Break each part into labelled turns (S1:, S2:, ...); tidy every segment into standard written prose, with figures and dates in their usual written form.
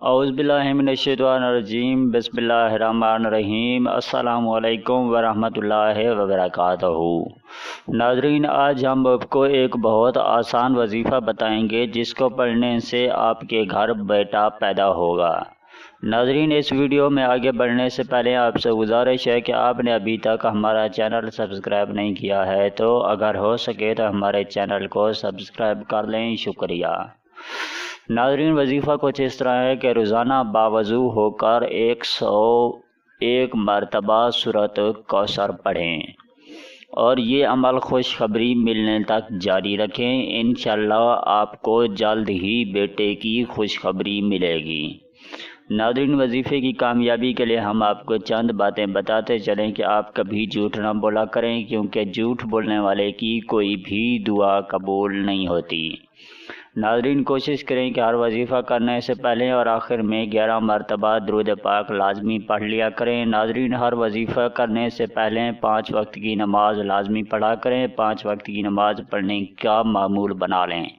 S1: औज़ुबिल्लाहिमिनश्शैतानिर्रजीम बिस्मिल्लाहिर्रहमानिर्रहीम अस्सलामु अलैकुम वरहमतुल्लाहि वबरकातुहू। नाज़रीन, आज हम आपको एक बहुत आसान वजीफ़ा बताएंगे जिसको पढ़ने से आपके घर बेटा पैदा होगा। नाज़रीन, इस वीडियो में आगे बढ़ने से पहले आपसे गुजारिश है कि आपने अभी तक हमारा चैनल सब्सक्राइब नहीं किया है तो अगर हो सके तो हमारे चैनल को सब्सक्राइब कर लें। शुक्रिया। नाज़रीन, वजीफ़ा कुछ इस तरह है कि रोज़ाना बावज़ू होकर 101 मरतबा सूरत कौसर पढ़ें और ये अमल खुशखबरी मिलने तक जारी रखें। इंशाअल्लाह आपको जल्द ही बेटे की खुशखबरी मिलेगी। नाज़रीन, वजीफ़े की कामयाबी के लिए हम आपको चंद बातें बताते चलें कि आप कभी झूठ ना बोला करें, क्योंकि झूठ बोलने वाले की कोई भी दुआ कबूल नहीं होती। नाज़रीन, कोशिश करें कि हर वजीफ़ा करने से पहले और आखिर में 11 मरतबा दुरूद पाक लाजमी पढ़ लिया करें। नाज़रीन, हर वजीफ़ा करने से पहले 5 वक्त की नमाज लाजमी पढ़ा करें। 5 वक्त की नमाज पढ़ने का मामूल बना लें।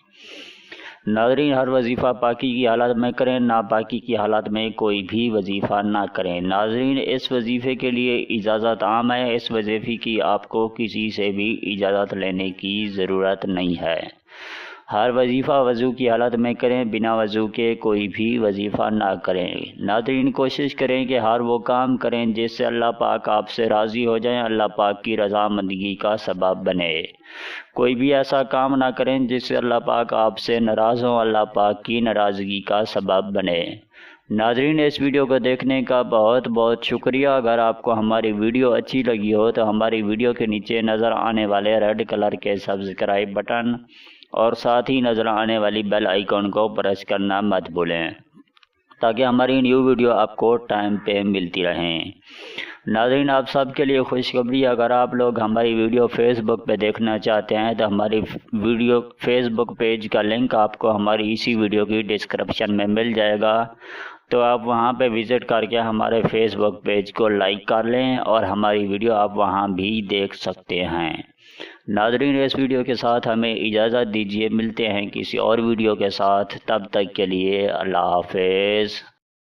S1: नाज़रीन, हर वजीफ़ा पाकी की हालत में करें, नापाकी की हालत में कोई भी वजीफ़ा ना करें। नाज़रीन, इस वजीफ़े के लिए इजाज़त आम है। इस वजीफ़े की आपको किसी से भी इजाज़त लेने की ज़रूरत नहीं है। हर वजीफ़ा वज़ू की हालत में करें, बिना वज़ू के कोई भी वजीफ़ा ना करें। नाज़रीन, कोशिश करें कि हर वो काम करें जिससे अल्लाह पाक आपसे राज़ी हो जाए, अल्लाह पाक की रज़ामंदगी का सबब बने। कोई भी ऐसा काम ना करें जिससे अल्लाह पाक आपसे नाराज़ हो, अल्लाह पाक की नाराज़गी का सबब बने। नाज़रीन, इस वीडियो को देखने का बहुत बहुत शुक्रिया। अगर आपको हमारी वीडियो अच्छी लगी हो तो हमारी वीडियो के नीचे नज़र आने वाले रेड कलर के सब्सक्राइब बटन और साथ ही नज़र आने वाली बेल आइकॉन को प्रेस करना मत भूलें ताकि हमारी न्यू वीडियो आपको टाइम पे मिलती रहें। नाज़रीन, आप सब के लिए खुशखबरी, अगर आप लोग हमारी वीडियो फेसबुक पे देखना चाहते हैं तो हमारी वीडियो फेसबुक पेज का लिंक आपको हमारी इसी वीडियो की डिस्क्रिप्शन में मिल जाएगा, तो आप वहां पे विज़िट करके हमारे फेसबुक पेज को लाइक कर लें और हमारी वीडियो आप वहां भी देख सकते हैं। नाज़रीन, इस वीडियो के साथ हमें इजाज़त दीजिए। मिलते हैं किसी और वीडियो के साथ, तब तक के लिए अल्लाह हाफ़िज़।